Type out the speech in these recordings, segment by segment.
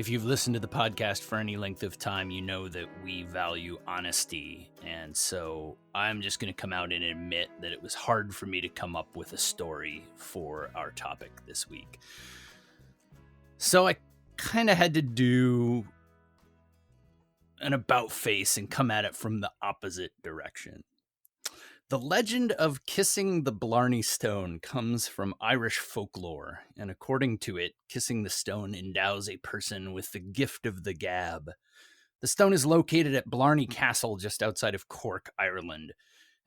If you've listened to the podcast for any length of time, you know that we value honesty. And so I'm just going to come out and admit that it was hard for me to come up with a story for our topic this week. So I kind of had to do an about face and come at it from the opposite direction. The legend of kissing the Blarney stone comes from Irish folklore, and according to it, kissing the stone endows a person with the gift of the gab. The stone is located at Blarney Castle just outside of Cork, Ireland,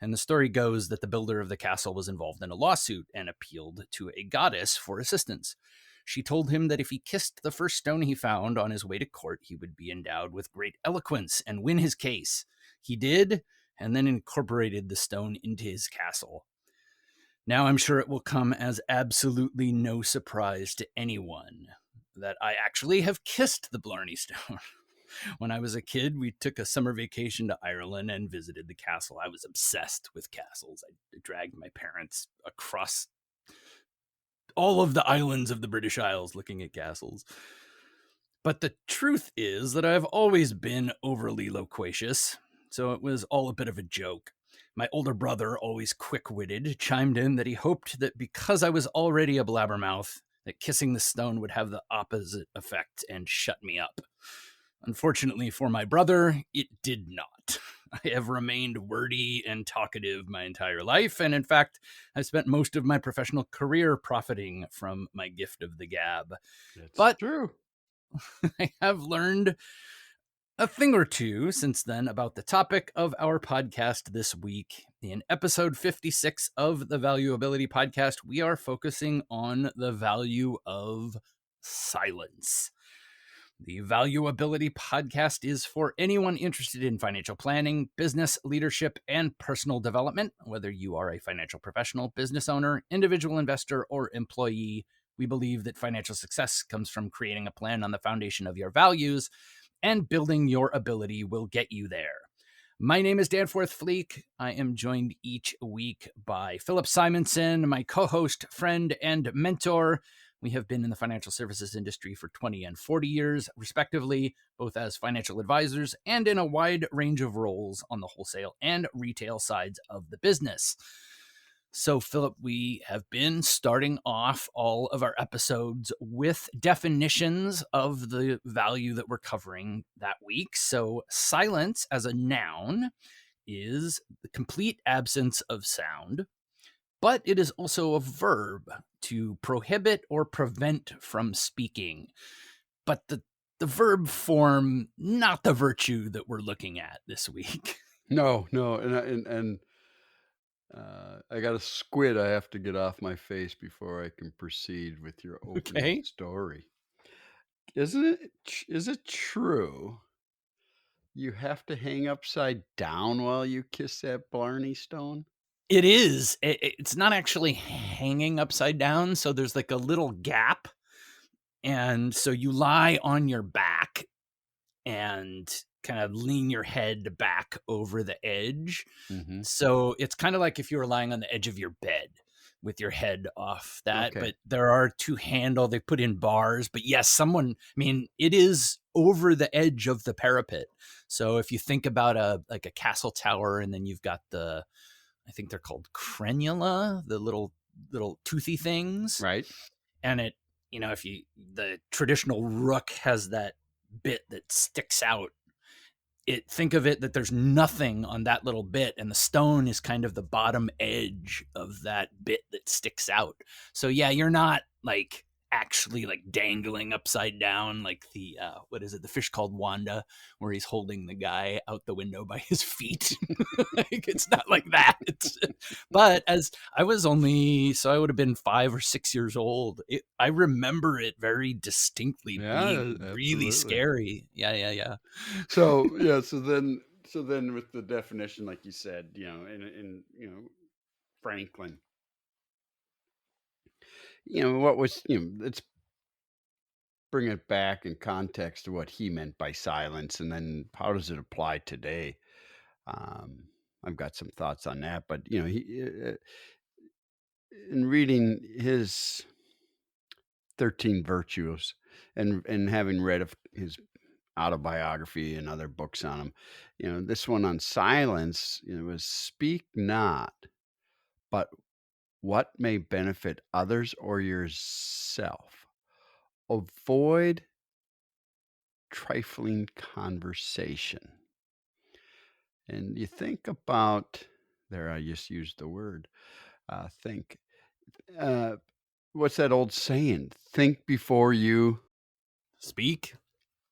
and the story goes that the builder of the castle was involved in a lawsuit and appealed to a goddess for assistance. She told him that if he kissed the first stone he found on his way to court, he would be endowed with great eloquence and win his case. He did, and then incorporated the stone into his castle. Now I'm sure it will come as absolutely no surprise to anyone that I actually have kissed the Blarney stone. When I was a kid, we took a summer vacation to Ireland and visited the castle. I was obsessed with castles. I dragged my parents across all of the islands of the British Isles looking at castles. But the truth is that I've always been overly loquacious, so it was all a bit of a joke. My older brother, always quick-witted, chimed in that he hoped that because I was already a blabbermouth, that kissing the stone would have the opposite effect and shut me up. Unfortunately for my brother, it did not. I have remained wordy and talkative my entire life, and in fact, I've spent most of my professional career profiting from my gift of the gab. That's true. I have learned a thing or two since then about the topic of our podcast this week. In episode 56 of the Valuability Podcast, we are focusing on the value of silence. The Valuability Podcast is for anyone interested in financial planning, business leadership, and personal development. Whether you are a financial professional, business owner, individual investor, or employee, we believe that financial success comes from creating a plan on the foundation of your values, and building your ability will get you there. My name is Danforth Fleek. I am joined each week by Philip Simonson, my co-host, friend, and mentor. We have been in the financial services industry for 20 and 40 years, respectively, both as financial advisors and in a wide range of roles on the wholesale and retail sides of the business. So, Philip, we have been starting off all of our episodes with definitions of the value that we're covering that week. So, silence as a noun is the complete absence of sound, but it is also a verb to prohibit or prevent from speaking. But the verb form, not the virtue that we're looking at this week. No, and I got a squid I have to get off my face before I can proceed with your opening Okay. story. Is it true you have to hang upside down while you kiss that Blarney stone? It is. It's not actually hanging upside down. So there's like a little gap. And so you lie on your back and kind of lean your head back over the edge. Mm-hmm. So it's kind of like if you were lying on the edge of your bed with your head off that. Okay. But there are two handle, they put in bars. But yes, it is over the edge of the parapet. So if you think about a castle tower, and then you've got I think they're called crenula, the little toothy things. Right. And the traditional rook has that bit that sticks out. Think of it that there's nothing on that little bit, and the stone is kind of the bottom edge of that bit that sticks out. So yeah, you're not like actually like dangling upside down like the the fish called Wanda, where he's holding the guy out the window by his feet. Like, it's not like that. But as I was I would have been 5 or 6 years old. I remember it very distinctly being really absolutely scary. Yeah. So so then with the definition, like you said, in Franklin, what was let's bring it back in context to what he meant by silence, and then how does it apply today? I've got some thoughts on that, but he in reading his 13 virtues and having read his autobiography and other books on him. This one on silence, was speak not, but what may benefit others or yourself. Avoid trifling conversation. And you think about there, I just used the word think. Uh, what's that old saying? Think before you. Speak.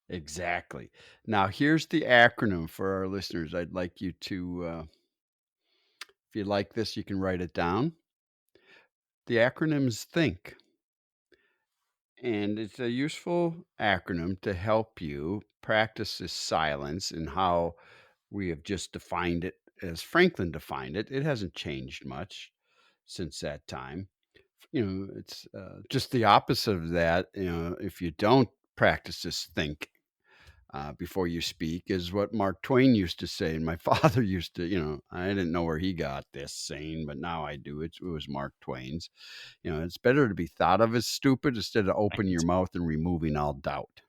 Exactly. Now, here's the acronym for our listeners. I'd like you to, if you like this, you can write it down. The acronym's THINK, and it's a useful acronym to help you practice this silence and how we have just defined it as Franklin defined it. It hasn't changed much since that time. It's just the opposite of that. If you don't practice this think before you speak, is what Mark Twain used to say. And my father used to, I didn't know where he got this saying, but now I do. It was Mark Twain's. It's better to be thought of as stupid instead of opening your Right. mouth and removing all doubt.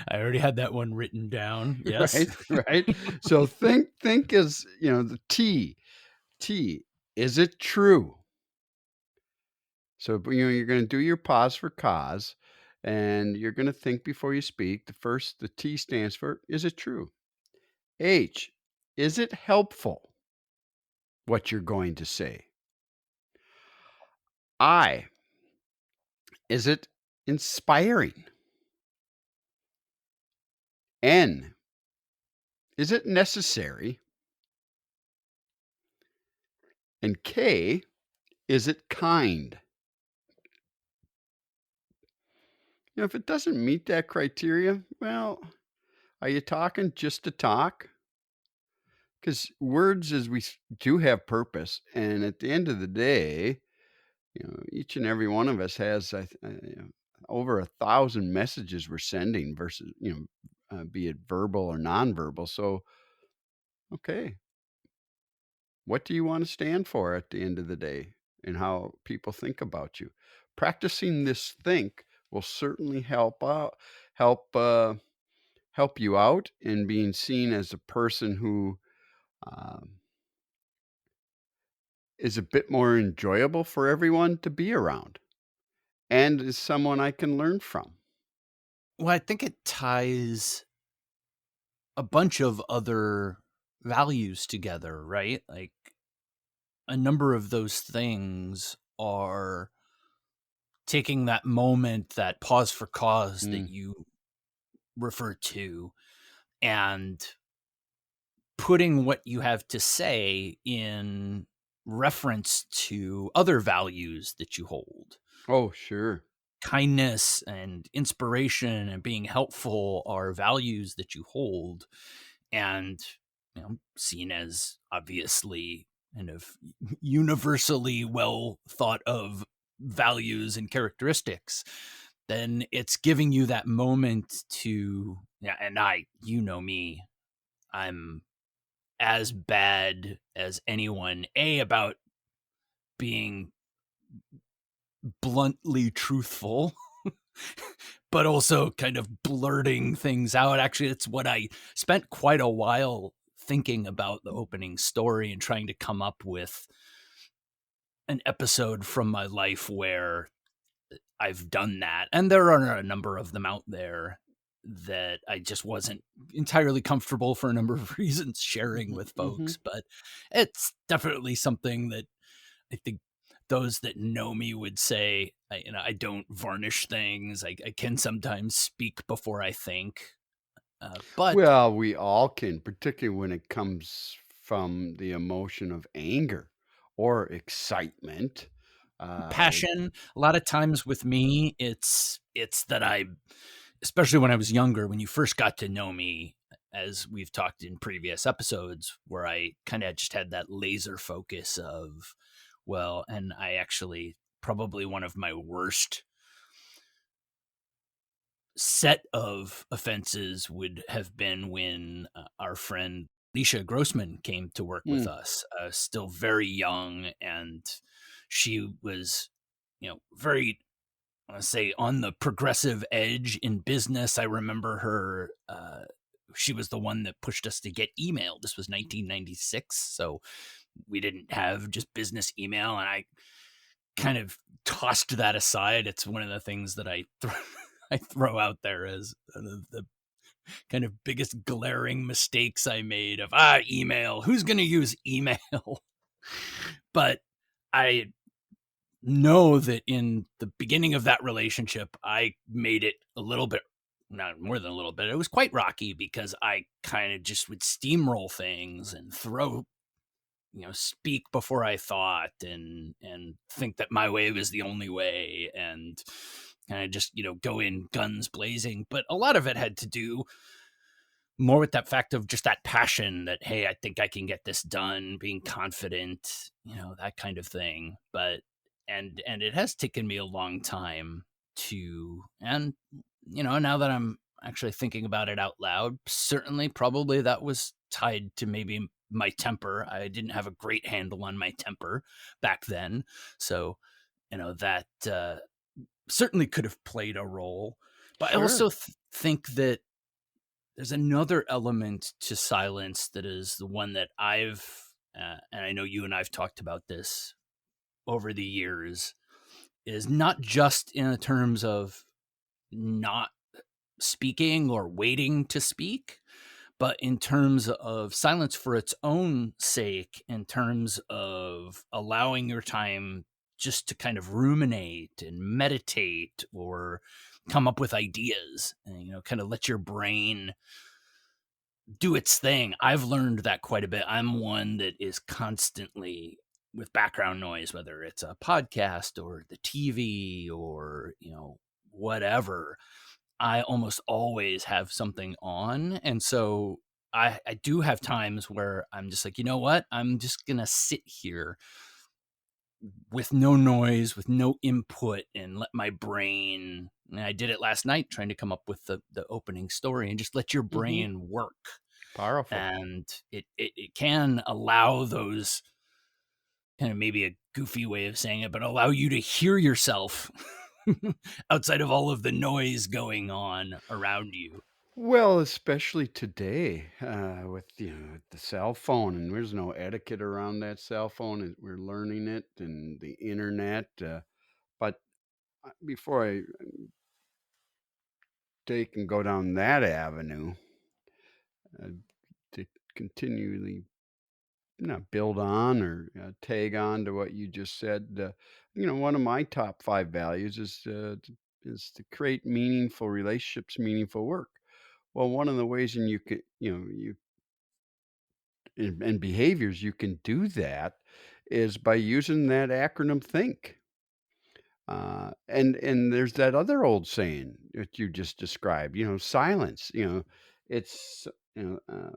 I already had that one written down. Yes. Right, right. So think is, the T. T. Is it true? So, you're going to do your pause for cause, and you're going to think before you speak. The T stands for, is it true? H, is it helpful what you're going to say? I, is it inspiring? N, is it necessary? And K, is it kind? If it doesn't meet that criteria, well, are you talking just to talk? Because words, as do have purpose, and at the end of the day, each and every one of us has over 1,000 messages we're sending versus be it verbal or nonverbal. So, okay, what do you want to stand for at the end of the day, and how people think about you? Practicing this think will certainly help help you out in being seen as a person who um, is a bit more enjoyable for everyone to be around and is someone I can learn from. Well, I think it ties a bunch of other values together, right? Like a number of those things are taking that moment, that pause for cause that Mm. you refer to, and putting what you have to say in reference to other values that you hold. Oh, sure. Kindness and inspiration and being helpful are values that you hold, and seen as obviously kind of universally well thought of values and characteristics. Then it's giving you that moment to, yeah, and you know me, I'm as bad as anyone about being bluntly truthful, but also kind of blurting things out. Actually, it's what I spent quite a while thinking about the opening story and trying to come up with an episode from my life where I've done that. And there are a number of them out there that I just wasn't entirely comfortable for a number of reasons sharing Mhm, with mhm. folks, but it's definitely something that I think those that know me would say, I don't varnish things. I can sometimes speak before I think, but Well, we all can, particularly when it comes from the emotion of anger or excitement. Uh, passion, a lot of times with me, it's that especially when I was younger, when you first got to know me, as we've talked in previous episodes, where I kind of just had that laser focus of, well, and I actually probably one of my worst set of offenses would have been when our friend Alicia Grossman came to work with mm, us, still very young, and she was, very want to say on the progressive edge in business. I remember her. She was the one that pushed us to get email. This was 1996, so we didn't have just business email, and I kind of tossed that aside. It's one of the things that I throw out there as the kind of biggest glaring mistakes I made of email. Who's going to use email? But I know that in the beginning of that relationship, I made it a little bit, not more than a little bit. It was quite rocky because I kind of just would steamroll things and throw, speak before I thought, and think that my way was the only way, and kind of just, go in guns blazing. But a lot of it had to do more with that fact of just that passion that, hey, I think I can get this done, being confident, that kind of thing. But and it has taken me a long time to, and now that I'm actually thinking about it out loud, certainly probably that was tied to maybe my temper. I didn't have a great handle on my temper back then. So, that certainly could have played a role. But I Sure. also think that there's another element to silence that is the one that and I know you and I've talked about this over the years, is not just in terms of not speaking or waiting to speak, but in terms of silence for its own sake, in terms of allowing your time just to kind of ruminate and meditate or come up with ideas and, kind of let your brain do its thing. I've learned that quite a bit. I'm one that is constantly with background noise, whether it's a podcast or the TV or, whatever. I almost always have something on. And so I do have times where I'm just like, you know what? I'm just going to sit here with no noise, with no input, and let my brain. And I did it last night trying to come up with the opening story, and just let your Mhm. brain work. Powerful. And it can allow those, kind of maybe a goofy way of saying it, but allow you to hear yourself outside of all of the noise going on around you. Well, especially today, with, the cell phone, and there's no etiquette around that cell phone, and we're learning it, and the internet, but, before I take and go down that avenue, uh, to continually not build on or, tag on to what you just said, one of my top 5 values is to create meaningful relationships, meaningful work. Well, one of the ways and you could, you and behaviors you can do that is by using that acronym THINK. And there's that other old saying that you just described, silence. It's you know, uh,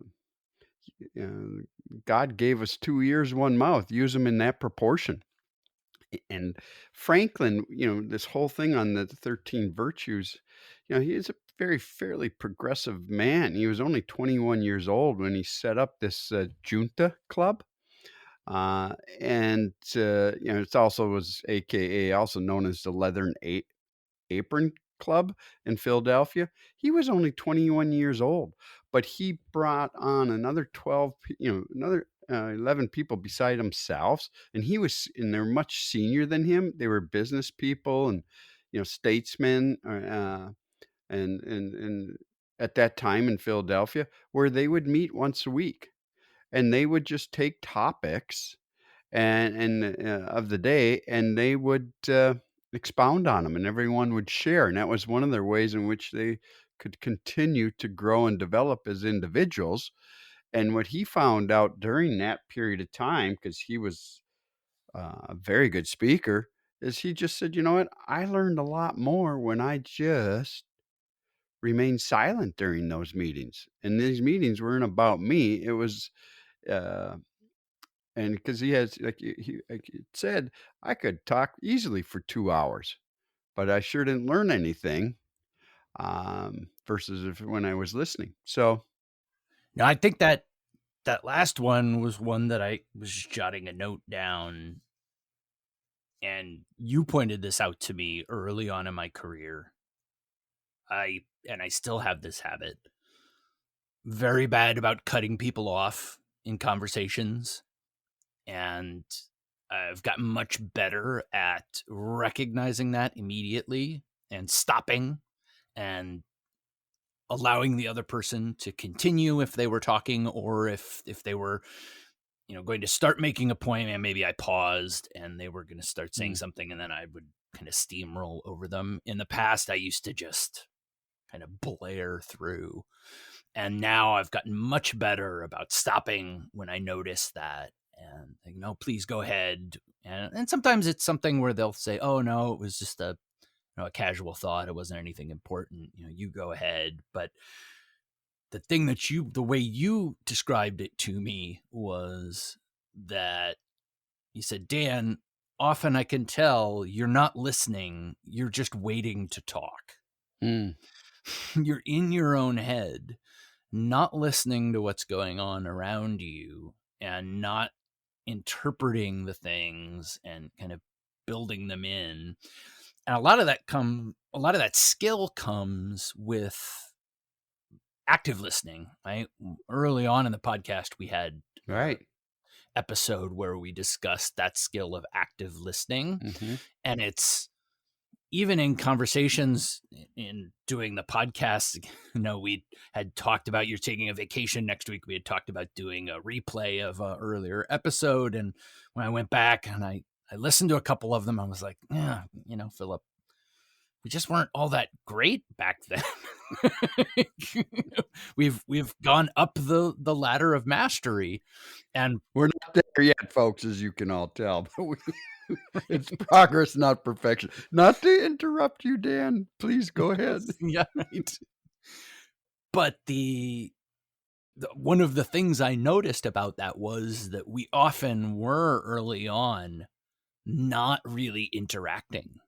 God gave us 2 ears, one mouth. Use them in that proportion. And Franklin, this whole thing on the 13 virtues, he is a very fairly progressive man. He was only 21 years old when he set up this junta club. And it's also was AKA also known as the Leathern Apron Club in Philadelphia. He was only 21 years old, but he brought on another 12, another 11 people beside himself, and they're much senior than him. They were business people and, statesmen, and at that time in Philadelphia, where they would meet once a week, and they would just take topics of the day, and they would, expound on them, and everyone would share, and that was one of their ways in which they could continue to grow and develop as individuals, and what he found out during that period of time, because he was, a very good speaker, is he just said, "You know what? I learned a lot more when I just remained silent during those meetings," and these meetings weren't about me, it was, uh and because he has like he said, I could talk easily for 2 hours, but I sure didn't learn anything, versus if when I was listening. So, Now, I think that last one was one that I was jotting a note down And you pointed this out to me early on in my career. I still have this habit. Very bad about cutting people off in conversations, and I've gotten much better at recognizing that immediately and stopping and allowing the other person to continue if they were talking, or if they were going to start making a point, and maybe I paused and they were going to start saying Mm. something, and then I would kind of steamroll over them. In the past, I used to just kind of blare through, and now I've gotten much better about stopping when I notice that and like, no, please go ahead. And sometimes it's something where they'll say, oh no, it was just a casual thought, it wasn't anything important, you go ahead. But the way you described it to me was that you said, Dan, often I can tell you're not listening, you're just waiting to talk. Mm. You're in your own head, not listening to what's going on around you and not interpreting the things and kind of building them in. And a lot of that skill comes with active listening, right? Early on in the podcast, we had a Right. episode where we discussed that skill of active listening. Mhm. And it's even in conversations in doing the podcast, we had talked about you're taking a vacation next week. We had talked about doing a replay of an earlier episode. And when I went back and I listened to a couple of them, I was like, yeah, Philip, we just weren't all that great back then. we've gone up the ladder of mastery, and We're not there yet, folks, as you can all tell, but it's progress, not perfection. Not to interrupt you, Dan. Please go ahead. yeah, right. But one of the things I noticed about that was that we often were early on not really interacting.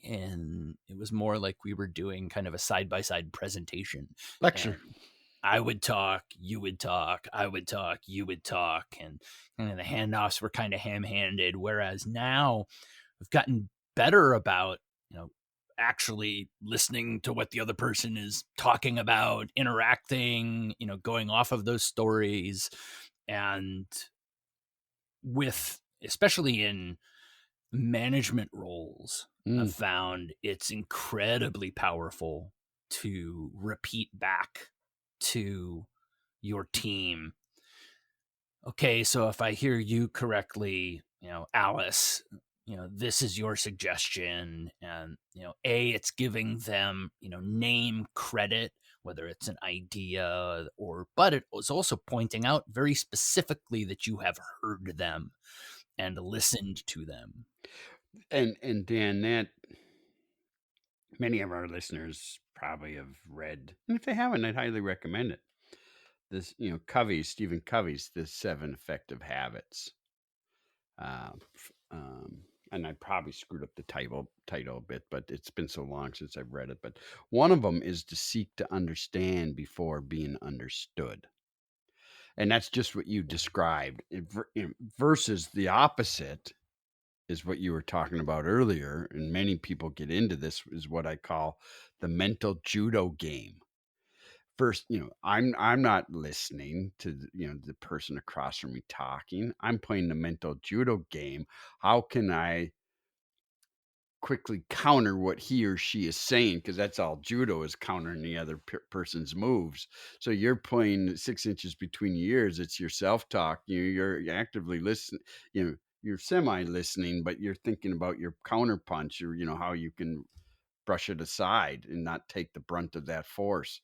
And it was more like we were doing kind of a side by side presentation. Lecture. And I would talk, you would talk, I would talk, you would talk. And the handoffs were kind of ham handed. Whereas now we've gotten better about, actually listening to what the other person is talking about, interacting, going off of those stories. And with, especially in management roles, I've Mm. found it's incredibly powerful to repeat back to your team. Okay, so if I hear you correctly, Alice, this is your suggestion. And, it's giving them, name credit, whether it's an idea but it was also pointing out very specifically that you have heard them and listened to them. And Dan, that many of our listeners probably have read, and if they haven't, I'd highly recommend it. This, Stephen Covey's The 7 Effective Habits. And I probably screwed up the title a bit, but it's been so long since I've read it. But one of them is to seek to understand before being understood. And that's just what you described, versus the opposite is what you were talking about earlier. And many people get into this, is what I call the mental judo game. First, I'm not listening to the person across from me talking. I'm playing the mental judo game. How can I quickly counter what he or she is saying? Because that's all judo is, countering the other person's moves. So you're playing 6 inches between your ears. It's your self-talk. You're actively listening. You're semi listening, but you're thinking about your counter punch, or how you can brush it aside and not take the brunt of that force.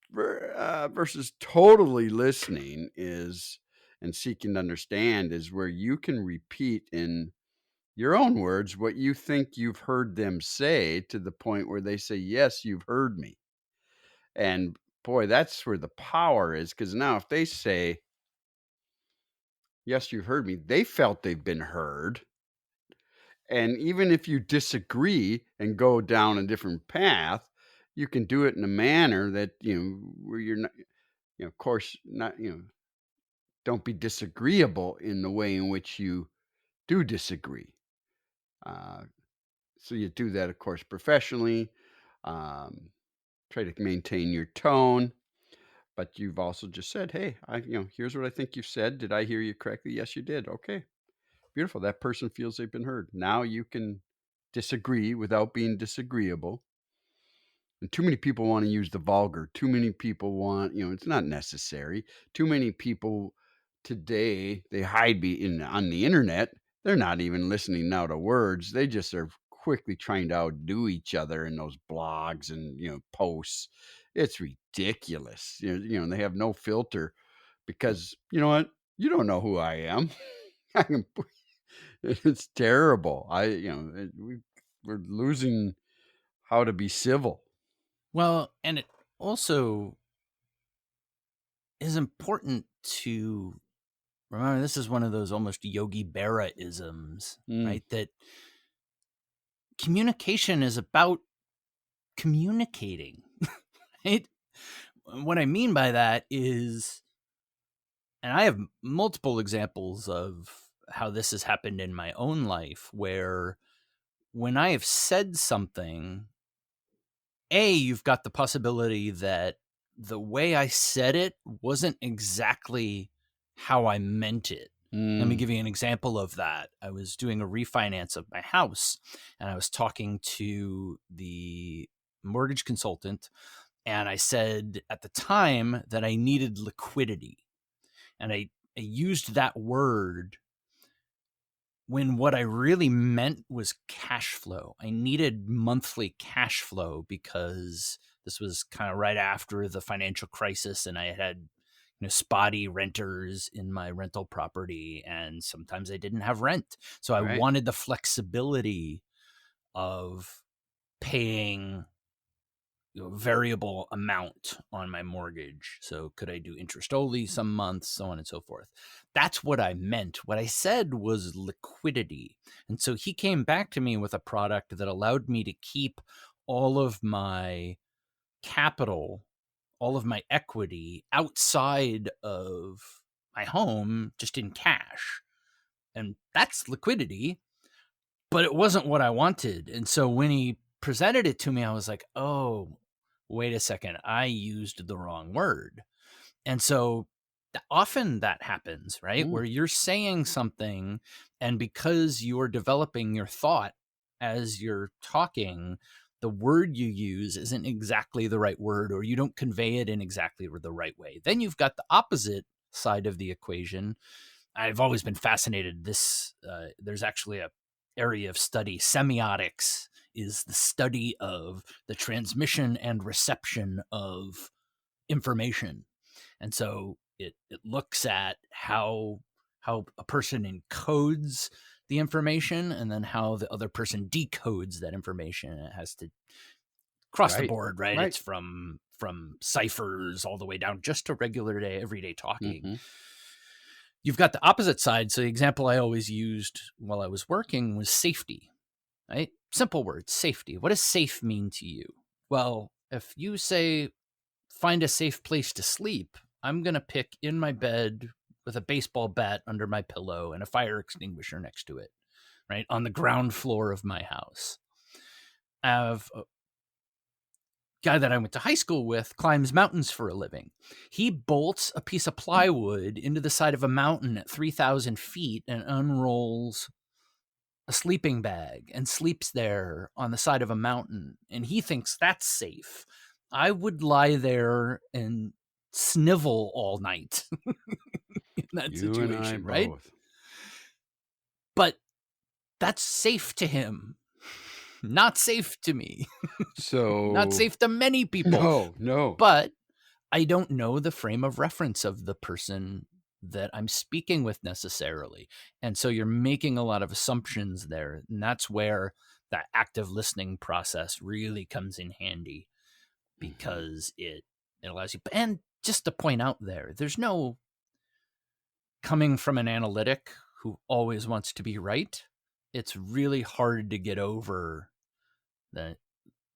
Versus totally listening is, and seeking to understand, is where you can repeat in your own words what you think you've heard them say, to the point where they say, yes, you've heard me. And boy, that's where the power is. Because now if they say, yes, you've heard me, they felt they've been heard. And even if you disagree and go down a different path, you can do it in a manner that, where you're not, of course, not, don't be disagreeable in the way in which you do disagree. Uh, so you do that, of course, professionally. Um, Try to maintain your tone, but you've also just said, "Hey, here's what I think you said. Did I hear you correctly? Yes, you did. Okay, beautiful. That person feels they've been heard. Now you can disagree without being disagreeable." And too many people wanna use the vulgar. Too many people want it's not necessary. Too many people today, they hide be in on the internet. They're not even listening now to words. They just are quickly trying to outdo each other in those blogs and, posts. It's ridiculous. They have no filter because, you know what? You don't know who I am. I can it's terrible. We're losing how to be civil. Well, and it also is important to remember this is one of those almost Yogi Berra isms, Mm. right? That communication is about communicating, right? What I mean by that is, and I have multiple examples of how this has happened in my own life, where when I have said something, you've got the possibility that the way I said it wasn't exactly how I meant it. Let me Mm, give you an example of that. I was doing a refinance of my house and I was talking to the mortgage consultant, and I said at the time that I needed liquidity. And I used that word when what I really meant was cash flow. I needed monthly cash flow because this was kind of right after the financial crisis, and I had spotty renters in my rental property, and sometimes I didn't have rent. So I right. wanted the flexibility of paying variable amount on my mortgage. So could I do interest only some months, so on and so forth. That's what I meant. What I said was liquidity. And so he came back to me with a product that allowed me to keep all of my capital, all of my equity outside of my home just in cash. And that's liquidity, but it wasn't what I wanted. And so when he presented it to me, I was like, oh, wait a second, I used the wrong word. And so often that happens, right? Mm, Where you're saying something, and because you're developing your thought as you're talking, the word you use isn't exactly the right word, or you don't convey it in exactly the right way. Then you've got the opposite side of the equation. I've always been fascinated. There's actually a area of study. Semiotics is the study of the transmission and reception of information, and so it looks at how a person encodes the information, and then how the other person decodes that information. It has to cross the right, board, right? right. It's from ciphers all the way down just to regular day, everyday talking. Mhm. You've got the opposite side. So the example I always used while I was working was safety, right? Simple words, safety. What does safe mean to you? Well, if you say find a safe place to sleep, I'm going to pick in my bed with a baseball bat under my pillow and a fire extinguisher next to it, right? On the ground floor of my house. I have a guy that I went to high school with climbs mountains for a living. He bolts a piece of plywood into the side of a mountain at 3,000 feet and unrolls a sleeping bag and sleeps there on the side of a mountain. And he thinks that's safe. I would lie there and snivel all night in that You and I situation, right? both. But that's safe to him, not safe to me, not So safe to many people. no, no. But I don't know the frame of reference of the person that I'm speaking with necessarily. And so you're making a lot of assumptions there. And that's where that active listening process really comes in handy, Mhm. because it allows you, and just to point out there, there's no coming from an analytic who always wants to be right. It's really hard to get over the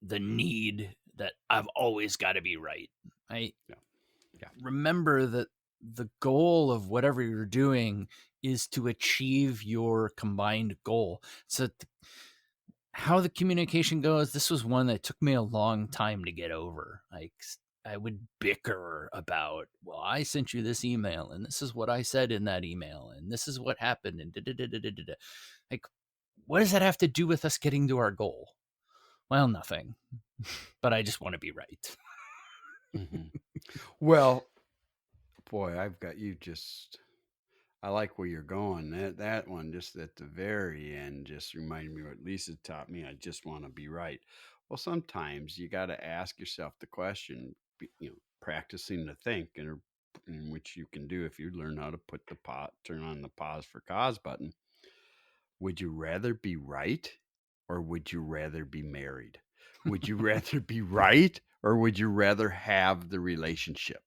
the need that I've always got to be right. I Yeah, yeah. remember that the goal of whatever you're doing is to achieve your combined goal. So how the communication goes, this was one that took me a long time to get over. Like, I would bicker about, well, I sent you this email and this is what I said in that email and this is what happened and da da da da da da. Like, what does that have to do with us getting to our goal? Well, nothing. But I just want to be right. Mhm. Well, boy, I've got you just I like where you're going. That one just at the very end just reminded me what Lisa taught me. I just want to be right. Well, sometimes you got to ask yourself the question, practicing to think, in which you can do if you learn how to turn on the pause for cause button. Would you rather be right or would you rather be married? Would you rather be right or would you rather have the relationship?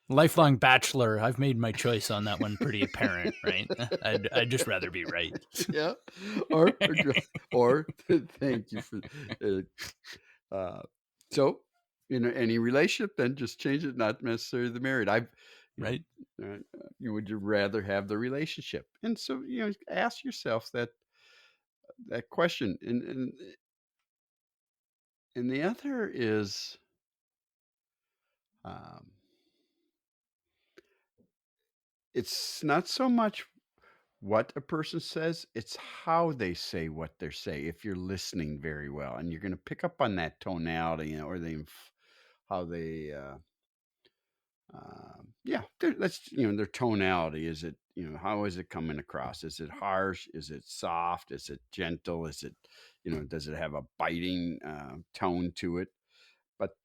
Lifelong bachelor. I've made my choice on that one pretty apparent, right? I'd just rather be right. Yeah. Or or thank you for uh, uh so any relationship, then just change it, not necessarily the married. I've you Right? would you rather have the relationship? And so, ask yourself that question. And the other is um it's not so much what a person says, it's how they say what they're saying. If you're listening very well, and you're going to pick up on that tonality, or how they, yeah, their tonality. Is it, how is it coming across? Is it harsh? Is it soft? Is it gentle? Is it, does it have a biting tone to it? But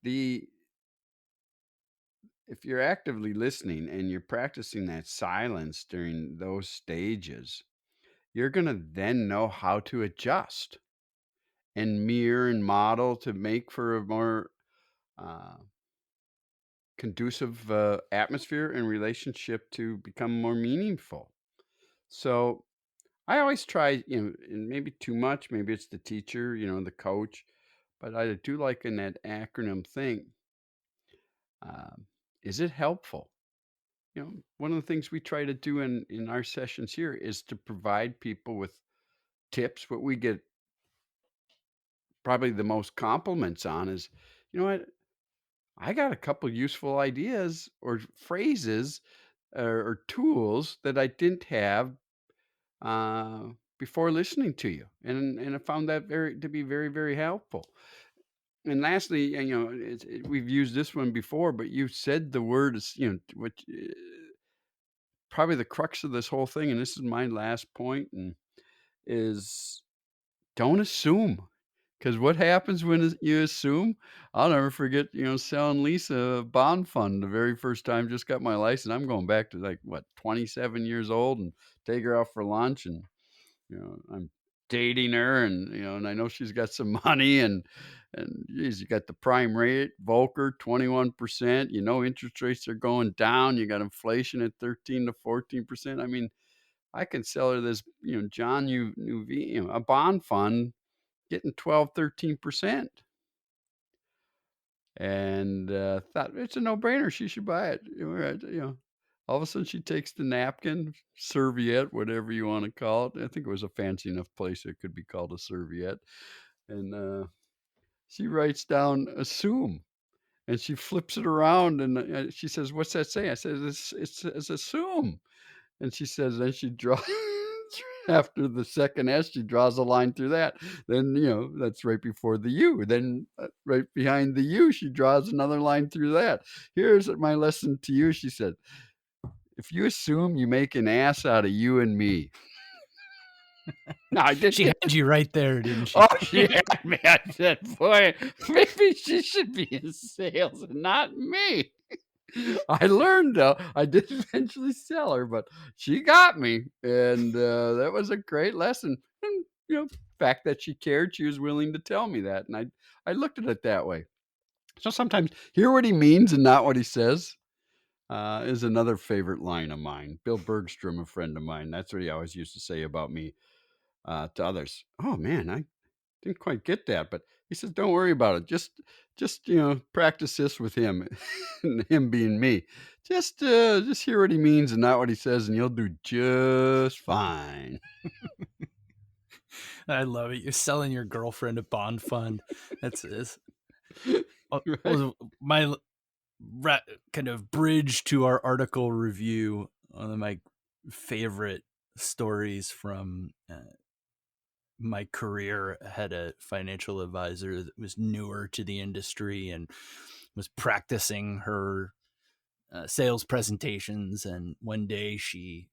if you're actively listening and you're practicing that silence during those stages, you're going to then know how to adjust and mirror and model to make for a more uh, conducive atmosphere and relationship to become more meaningful. So I always try, and maybe too much, maybe it's the teacher, the coach, but I do like in that acronym thing. Um, is it helpful? One of the things we try to do in our sessions here is to provide people with tips. What we get probably the most compliments on is, what, I got a couple useful ideas or phrases or tools that I didn't have uh, before listening to you, and I found that to be very, very helpful. And lastly, we've used this one before, but you said the word is, which probably the crux of this whole thing, and this is my last point, and is don't assume. Because what happens when you assume? I'll never forget, selling Lisa a bond fund the very first time. Just got my license. I'm going back to like what, 27 years old, and take her out for lunch, and I'm dating her, and I know she's got some money, and geez, you got the prime rate, Volcker, 21%. Interest rates are going down. You got inflation at 13 to 14%. I mean, I can sell her this, John New V, a bond fund getting 12, 13%. And thought it's a no-brainer. She should buy it. All of a sudden she takes the napkin, serviette, whatever you want to call it. I think it was a fancy enough place it could be called a serviette. And she writes down assume, and she flips it around, and she says, "What's that say?" I said, "It's assume." And she says, then she draws after the second S, she draws a line through that. Then, that's right before the U. Then, right behind the U, she draws another line through that. Here's my lesson to you, she said. If you assume, you make an ass out of you and me. No, I did. She had you right there, didn't she? Oh, she had me. I said, boy, maybe she should be in sales and not me. I learned, though. I did eventually sell her, but she got me, and that was a great lesson. And fact that she cared, she was willing to tell me that, and I looked at it that way. So sometimes hear what he means and not what he says is another favorite line of mine. Bill Bergstrom, a friend of mine, that's what he always used to say about me to others. Oh man, didn't quite get that, but he says, "Don't worry about it. Just practice this with him, and him being me. Just hear what he means and not what he says, and you'll do just fine." I love it. You're selling your girlfriend a bond fund. That's is Right? my kind of bridge to our article review. One of my favorite stories from my career. I had a financial advisor that was newer to the industry and was practicing her sales presentations. And one day she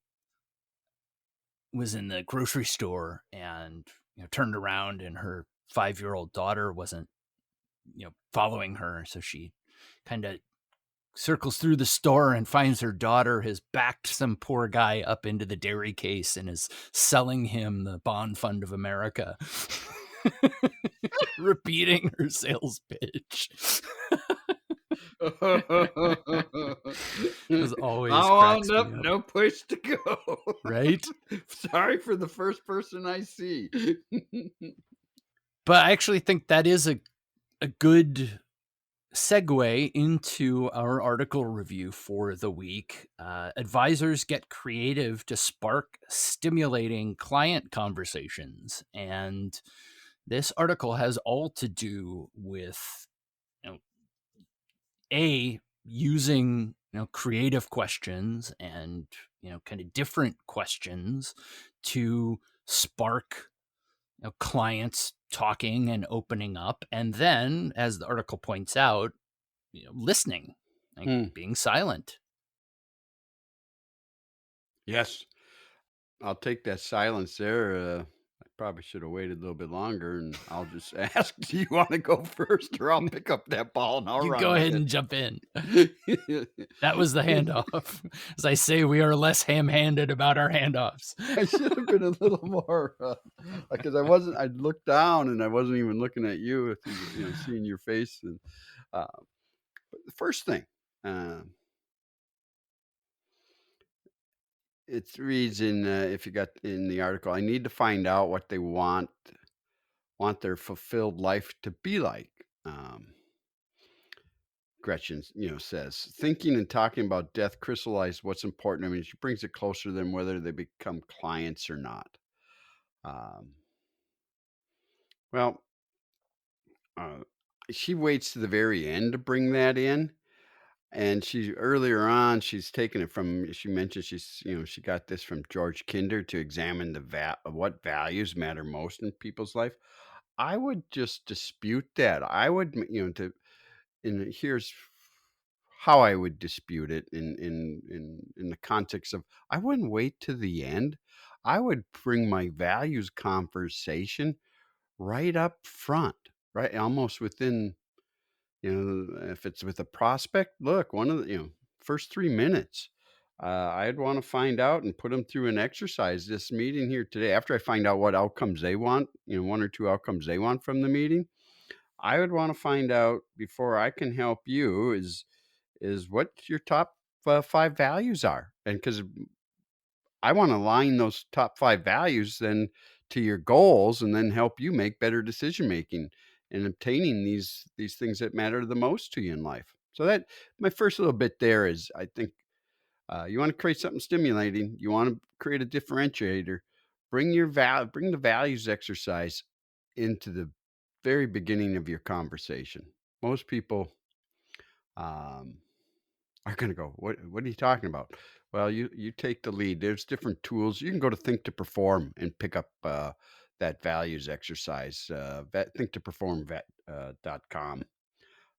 was in the grocery store and turned around, and her 5-year-old daughter wasn't following her. So she kind of circles through the store and finds her daughter has backed some poor guy up into the dairy case and is selling him the bond fund of America. Repeating her sales pitch. This always All wound cracks me up, up. no place to go. Right? Sorry for the first person I see. But I actually think that is a good segue into our article review for the week. Advisors get creative to spark stimulating client conversations. And this article has all to do with, you know, using creative questions and kind of different questions to spark clients talking and opening up, and then, as the article points out, listening, like Hmm. being silent. Yes, I'll take that silence there. I probably should have waited a little bit longer, and I'll just ask, do you want to go first, or I'll pick up that ball and I'll You run go with ahead it. and jump in. That was the handoff. As I say, we are less ham-handed about our handoffs. I should have been a little more, because I wasn't. I looked down and I wasn't even looking at you, if seeing your face. And uh, but the first thing, um, it reads in if you got in the article, I need to find out what they want their fulfilled life to be like. Gretchen, says thinking and talking about death crystallized what's important. I mean, she brings it closer to them whether they become clients or not. Um, well, uh, she waits to the very end to bring that in. And she earlier on, she's taken it from. She mentioned she got this from George Kinder to examine what values matter most in people's life. I would just dispute that. I would, and here's how I would dispute it in the context of I wouldn't wait to the end. I would bring my values conversation right up front, right, almost within, if it's with a prospect, look, one of the, first 3 minutes. I'd want to find out and put them through an exercise this meeting here today. After I find out what outcomes they want, one or two outcomes they want from the meeting, I would want to find out before I can help you is what your top 5 values are. And because I want to align those top 5 values then to your goals and then help you make better decision making and obtaining these things that matter the most to you in life. So that my first little bit there is I think you want to create something stimulating, you want to create a differentiator, bring the values exercise into the very beginning of your conversation. Most people um, are gonna go, "What are you talking about?" Well, you take the lead. There's different tools. You can go to Think to Perform and pick up, that values exercise, Think to Perform .com.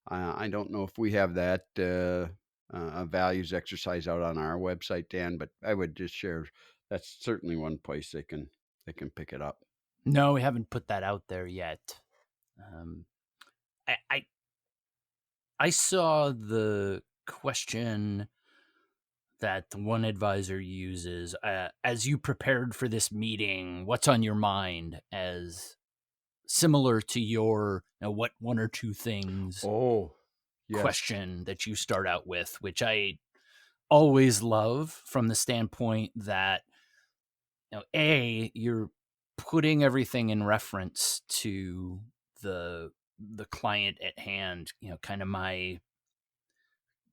I don't know if we have that, a values exercise out on our website, Dan, but I would just share that's certainly one place they can pick it up. No, we haven't put that out there yet. Um, I, I I saw the question that one advisor uses, as you prepared for this meeting, what's on your mind, as similar to your what one or two things Oh, yes. question that you start out with, which I always love from the standpoint that, you're putting everything in reference to the client at hand, kind of my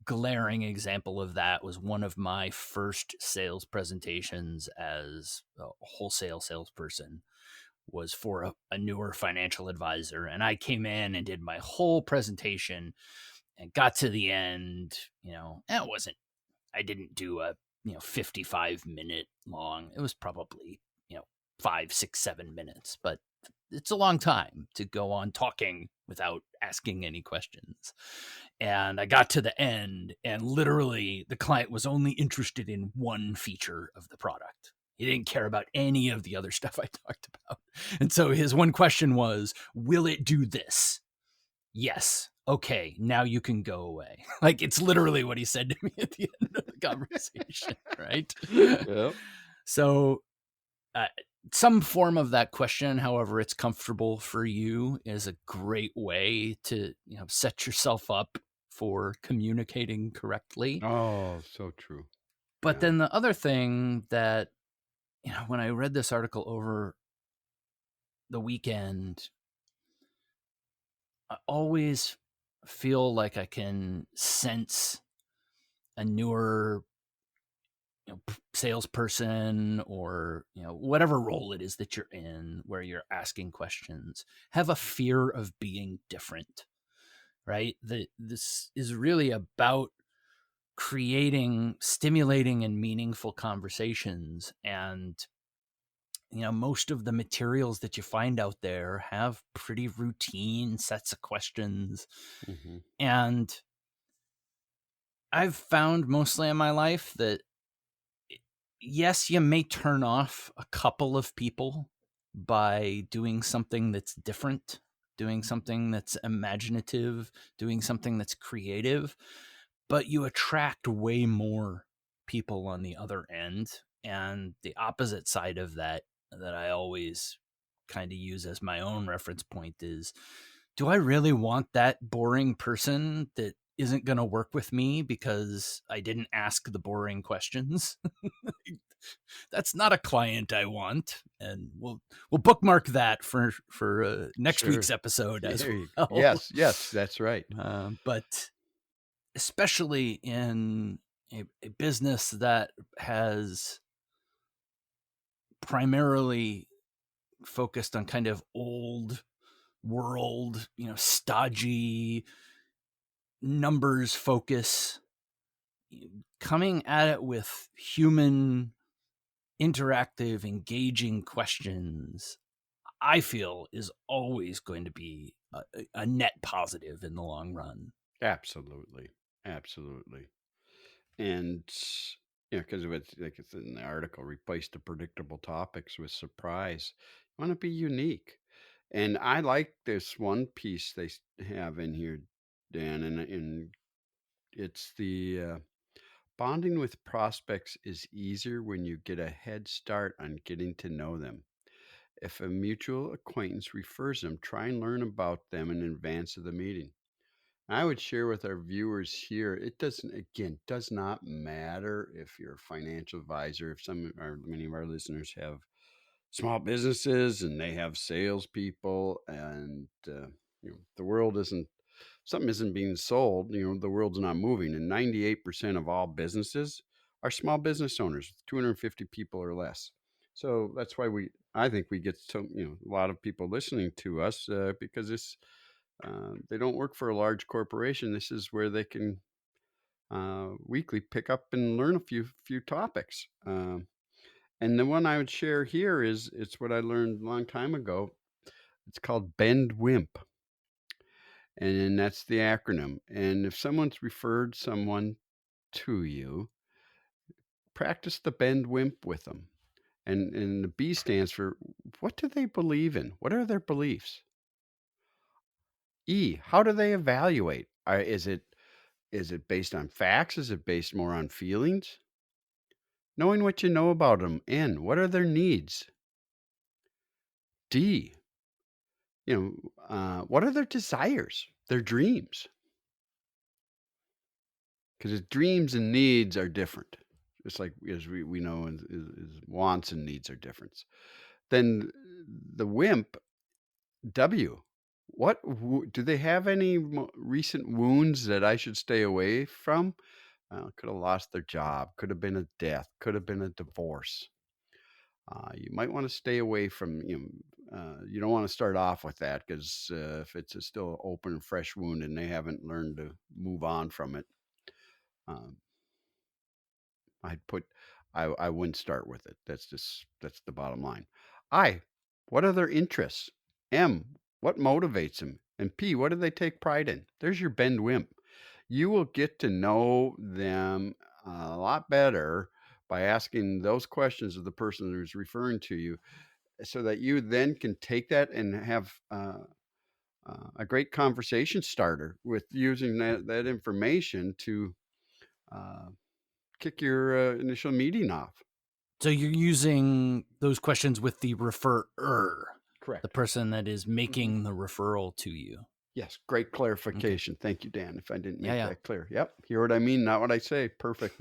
glaring example of that was one of my first sales presentations as a wholesale salesperson was for a newer financial advisor. And I came in and did my whole presentation and got to the end. It wasn't, I didn't do a, 55-minute long. It was probably, 5, 6, 7 minutes, but it's a long time to go on talking without asking any questions. And I got to the end, and literally the client was only interested in one feature of the product. He didn't care about any of the other stuff I talked about. And so his one question was, will it do this? Yes. Okay, now you can go away. Like, it's literally what he said to me at the end of the conversation, right? Yep. So, uh, some form of that question, however it's comfortable for you, is a great way to set yourself up for communicating correctly. Oh, so true. But Yeah. then the other thing that when I read this article over the weekend, I always feel like I can sense a newer salesperson, or whatever role it is that you're in where you're asking questions, have a fear of being different, right? This is really about creating stimulating and meaningful conversations. And most of the materials that you find out there have pretty routine sets of questions. Hmm. And I've found mostly in my life that yes, you may turn off a couple of people by doing something that's different, doing something that's imaginative, doing something that's creative, but you attract way more people on the other end. And the opposite side of that, that I always kind of use as my own reference point, is, do I really want that boring person that isn't going to work with me because I didn't ask the boring questions? That's not a client I want. And we'll bookmark that for next week's Sure. episode as There you go. well. Yes, yes, that's right. But especially in a business that has primarily focused on kind of old world, stodgy numbers focus, coming at it with human, interactive, engaging questions, I feel is always going to be a net positive in the long run. Absolutely. Absolutely. And because of it's like it's in the article, replace the predictable topics with surprise. You want to be unique. And I like this one piece they have in here, Dan, and it's the bonding with prospects is easier when you get a head start on getting to know them. If a mutual acquaintance refers them, try and learn about them in advance of the meeting. I would share with our viewers here, it doesn't, again, does not matter if you're a financial advisor, if many of our listeners have small businesses and they have salespeople, and the world isn't, something isn't being sold, the world's not moving. And 98% of all businesses are small business owners, 250 people or less. So that's why I think we get a lot of people listening to us because they don't work for a large corporation. This is where they can weekly pick up and learn a few topics. And the one I would share here it's what I learned a long time ago. It's called Bend Wimp, and then that's the acronym. And if someone's referred someone to you, practice the Bend Wimp with them. And the B stands for, what do they believe in? What are their beliefs? E, how do they evaluate? Is it based on facts? Is it based more on feelings? Knowing what you know about them. N, what are their needs? D, what are their desires, their dreams? Because dreams and needs are different. Just like as we know, wants and needs are different. Then the wimp, W. Do they have any recent wounds that I should stay away from? Could have lost their job, could have been a death, could have been a divorce. You might want to stay away from, you don't want to start off with that because if it's a still open, fresh wound and they haven't learned to move on from it, um, I'd put, I wouldn't start with it. That's the bottom line. I, what are their interests? M, what motivates them? And P, what do they take pride in? There's your bend wimp. You will get to know them a lot better by asking those questions of the person who's referring to you so that you then can take that and have a great conversation starter with using that information to uh, kick your initial meeting off. So you're using those questions with the referrer, the Correct. person that is making the referral to you. Yes, great Okay. clarification. Thank you, Dan, if I didn't Yeah, make yeah. that clear. Yep, hear what I mean, not what I say. Perfect.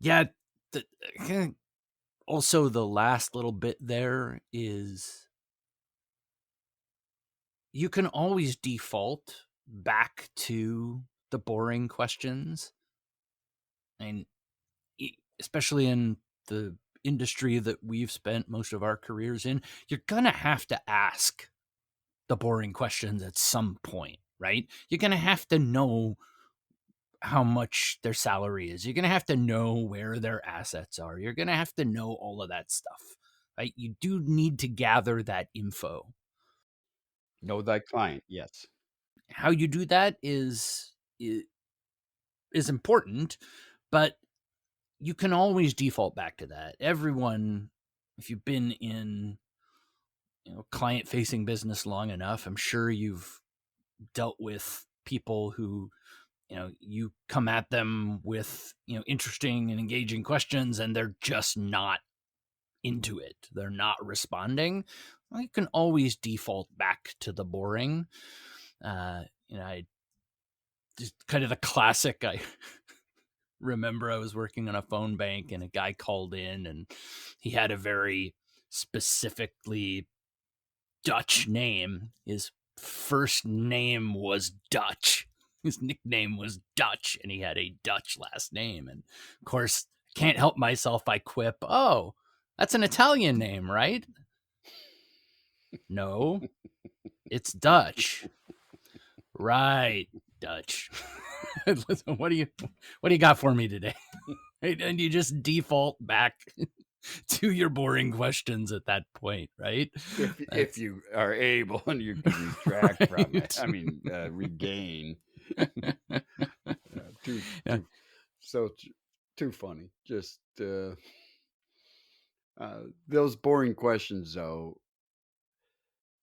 Yeah. The, also, the last little bit there is you can always default back to the boring questions. And especially in the industry that we've spent most of our careers in, you're going to have to ask the boring questions at some point, right? You're going to have to know how much their salary is. You're going to have to know where their assets are. You're going to have to know all of that stuff, right? You do need to gather that info. Know thy client. Yes. How you do that is important, but you can always default back to that. Everyone, if you've been in client facing business long enough, I'm sure you've dealt with people who you come at them with interesting and engaging questions and they're just not into it, they're not responding. Well, you can always default back to the boring. I just kind of the classic. I remember I was working on a phone bank and a guy called in and he had a very specifically Dutch name. His first name was Dutch. His nickname was Dutch, and he had a Dutch last name. And of course, can't help myself. I quip, "Oh, that's an Italian name, right?" No, it's Dutch. Right, Dutch. what do you got for me today? And you just default back to your boring questions at that point, right? If That's you are able and you can retract from it, right. I mean, regain. Too Yeah, too so too funny. Just those boring questions though,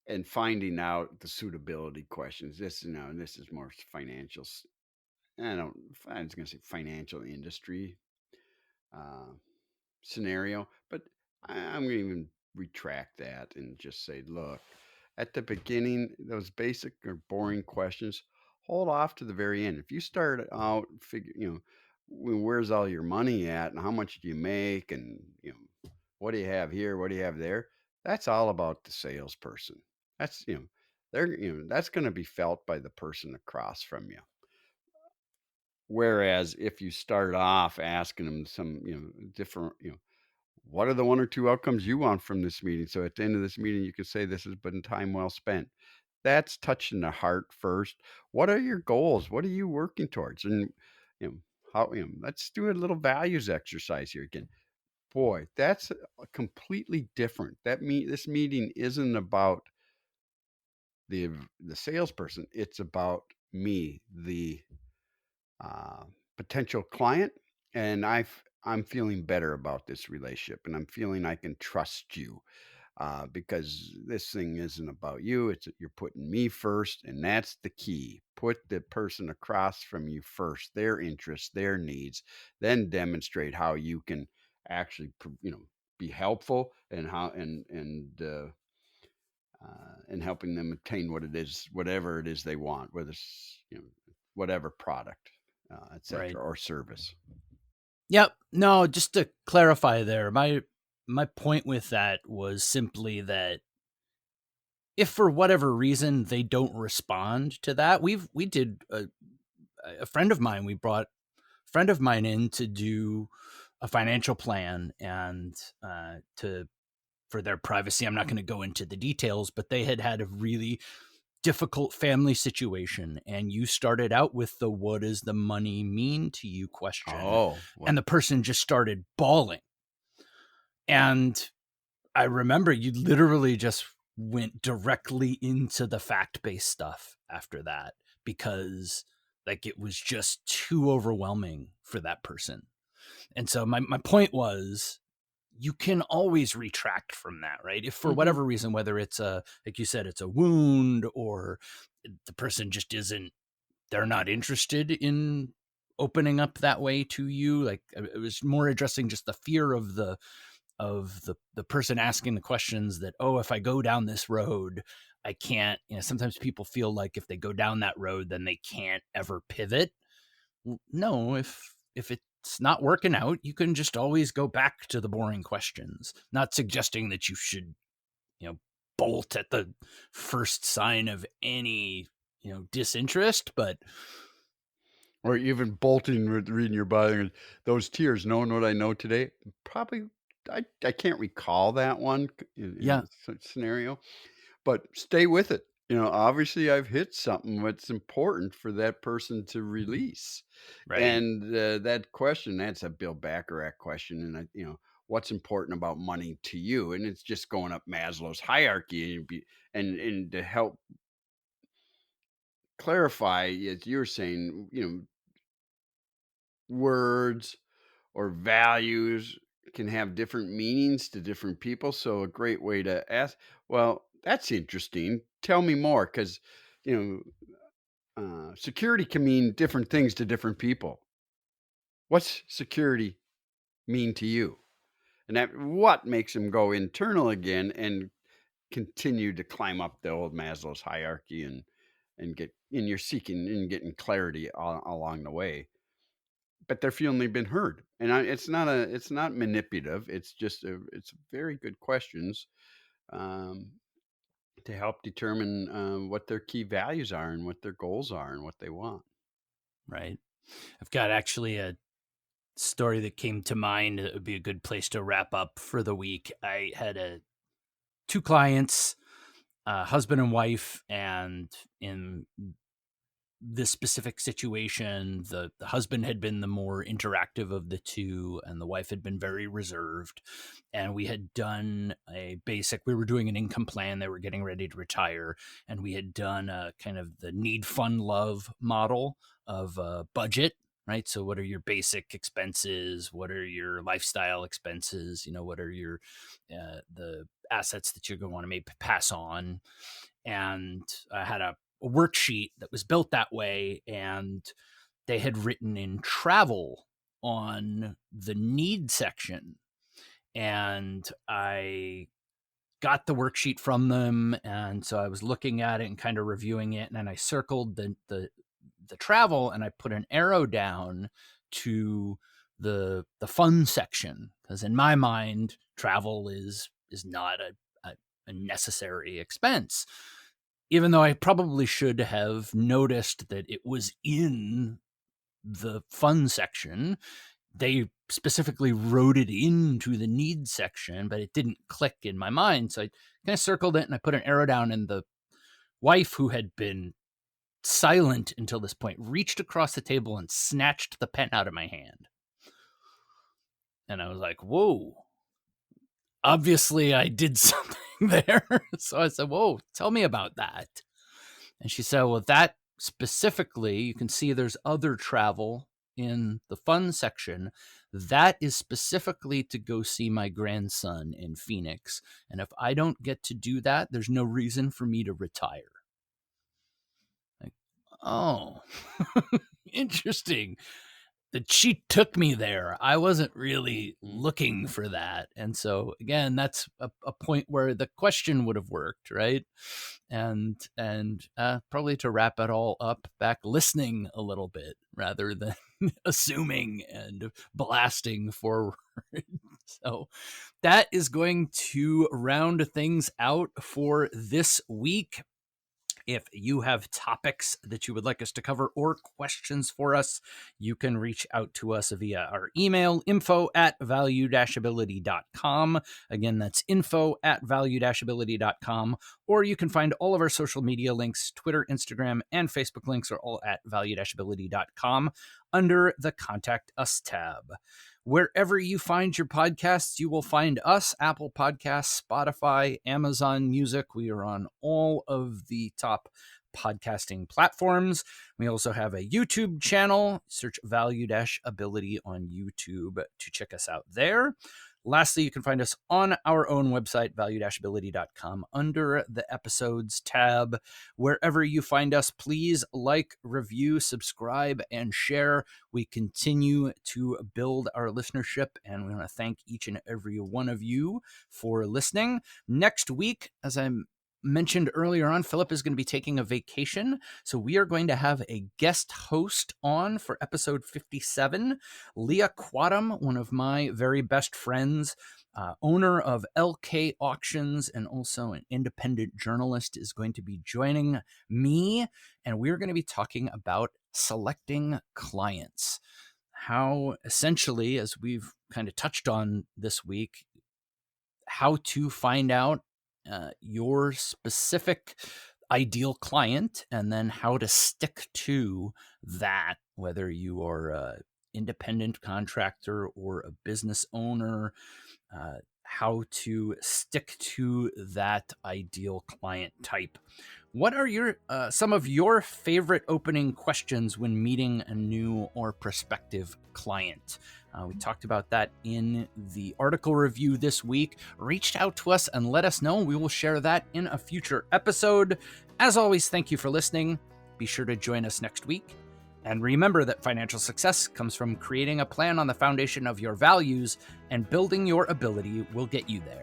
and finding out the suitability questions. This is more financial. I was going to say financial industry uh, scenario, but I'm going to even retract that and just say, look, at the beginning, those basic or boring questions, hold off to the very end. If you start out, where's all your money at and how much do you make and, what do you have here? What do you have there? That's all about the salesperson. That's, that's going to be felt by the person across from you. Whereas if you start off asking them some, different, what are the one or two outcomes you want from this meeting? So at the end of this meeting, you could say this has been time well spent. That's touching the heart first. What are your goals? What are you working towards? And let's do a little values exercise here again. Boy, that's completely different. This meeting isn't about the the salesperson. It's about me, the uh, potential client, and I'm feeling better about this relationship, and I'm feeling I can trust you because this thing isn't about you. You're putting me first, and that's the key. Put the person across from you first, their interests, their needs, then demonstrate how you can actually, be helpful and how and helping them obtain whatever it is they want, whether it's whatever product, et right. cetera, or service. Yep. No, just to clarify there, my point with that was simply that if for whatever reason they don't respond to that, we did a friend of mine, we brought a friend of mine in to do a financial plan and to for their privacy. I'm not going to go into the details, but they had a really difficult family situation. And you started out with the what does the money mean to you question. Oh, And what? the person just started bawling. And I remember you literally just went directly into the fact based stuff after that because like it was just too overwhelming for that person. And so my point was you can always retract from that, right? If for Mhm. whatever reason, whether it's a, like you said, it's a wound or the person just isn't, they're not interested in opening up that way to you. Like it was more addressing just the fear of the person asking the questions that, oh, if I go down this road, I can't, sometimes people feel like if they go down that road, then they can't ever pivot. No, if it's not working out, you can just always go back to the boring questions. Not suggesting that you should, you know, bolt at the first sign of any, disinterest, but Or even bolting with reading your body language. Those tears, knowing what I know today, probably I can't recall that one yeah, in such scenario, but stay with it. Obviously, I've hit something that's important for that person to release. right, And, that question, that's a Bill Bacharach question, and what's important about money to you? And it's just going up Maslow's hierarchy and to help clarify, as you're saying, words or values can have different meanings to different people. So a great way to ask, well, that's interesting. Tell me more, because security can mean different things to different people. What's security mean to you? And that what makes them go internal again and continue to climb up the old Maslow's hierarchy and get and you're seeking and getting clarity along the way. But they're feeling they've been heard, and it's not manipulative, it's very good questions, um, to help determine, what their key values are and what their goals are and what they want. right. I've got actually a story that came to mind that would be a good place to wrap up for the week. I had two clients, husband and wife, and in this specific situation, the husband had been the more interactive of the two, and the wife had been very reserved. And we had done we were doing an income plan. They were getting ready to retire, and we had done a kind of the need, fund, love model of a budget. Right. So, what are your basic expenses? What are your lifestyle expenses? What are your the assets that you're going to want to maybe pass on? And I had a worksheet that was built that way, and they had written in travel on the need section. And I got the worksheet from them, and so I was looking at it and kind of reviewing it, and then I circled the travel, and I put an arrow down to the fun section, because in my mind travel is not a necessary expense, even though I probably should have noticed that it was in the fun section. They specifically wrote it into the needs section, but it didn't click in my mind. So I kind of circled it and I put an arrow down, and the wife, who had been silent until this point, reached across the table and snatched the pen out of my hand. And I was like, whoa, obviously I did something there. So I said, whoa, tell me about that. And she said, well, that specifically, you can see there's other travel in the fun section. That is specifically to go see my grandson in Phoenix. And if I don't get to do that, there's no reason for me to retire. Like, oh, interesting that she took me there. I wasn't really Mhm. looking for that. And so again, that's a point where the question would have worked, right? And probably to wrap it all up, back listening a little bit rather than assuming and blasting forward. So that is going to round things out for this week. If you have topics that you would like us to cover or questions for us, you can reach out to us via our email, info@value-ability.com. Again, that's info@value-ability.com. Or you can find all of our social media links, Twitter, Instagram, and Facebook links are all at value-ability.com under the Contact Us tab. Wherever you find your podcasts, you will find us, Apple Podcasts, Spotify, Amazon Music. We are on all of the top podcasting platforms. We also have a YouTube channel. Search Value-Ability on YouTube to check us out there. Lastly, you can find us on our own website, value-ability.com, under the episodes tab. Wherever you find us, please like, review, subscribe, and share. We continue to build our listenership, and we want to thank each and every one of you for listening. Next week, as I mentioned earlier on, Philip is going to be taking a vacation, so we are going to have a guest host on for episode 57. Leah Quatum, one of my very best friends, owner of LK Auctions and also an independent journalist, is going to be joining me, and we're going to be talking about selecting clients. How essentially, as we've kind of touched on this week, how to find out your specific ideal client, and then how to stick to that, whether you are an independent contractor or a business owner, how to stick to that ideal client type. What are your some of your favorite opening questions when meeting a new or prospective client? We talked about that in the article review this week. Reach out to us and let us know. We will share that in a future episode. As always, thank you for listening. Be sure to join us next week. And remember that financial success comes from creating a plan on the foundation of your values, and building your ability will get you there.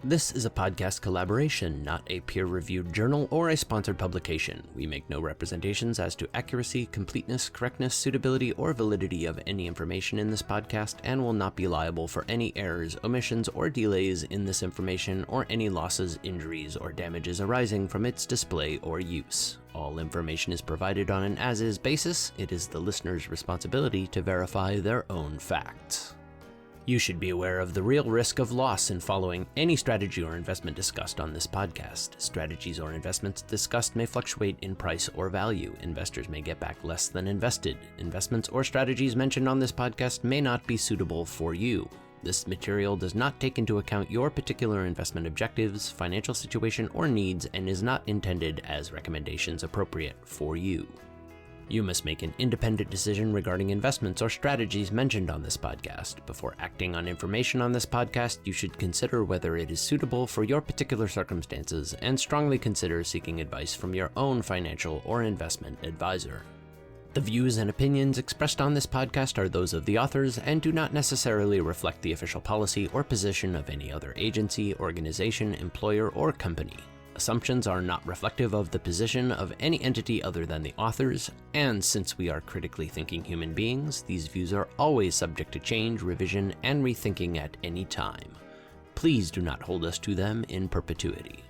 This is a podcast collaboration, not a peer-reviewed journal or a sponsored publication. We make no representations as to accuracy, completeness, correctness, suitability, or validity of any information in this podcast, and will not be liable for any errors, omissions, or delays in this information, or any losses, injuries, or damages arising from its display or use. All information is provided on an as-is basis. It is the listener's responsibility to verify their own facts. You should be aware of the real risk of loss in following any strategy or investment discussed on this podcast. Strategies or investments discussed may fluctuate in price or value. Investors may get back less than invested. Investments or strategies mentioned on this podcast may not be suitable for you. This material does not take into account your particular investment objectives, financial situation, or needs, and is not intended as recommendations appropriate for you. You must make an independent decision regarding investments or strategies mentioned on this podcast. Before acting on information on this podcast, you should consider whether it is suitable for your particular circumstances, and strongly consider seeking advice from your own financial or investment advisor. The views and opinions expressed on this podcast are those of the authors and do not necessarily reflect the official policy or position of any other agency, organization, employer, or company. Assumptions are not reflective of the position of any entity other than the authors, and since we are critically thinking human beings, these views are always subject to change, revision, and rethinking at any time. Please do not hold us to them in perpetuity.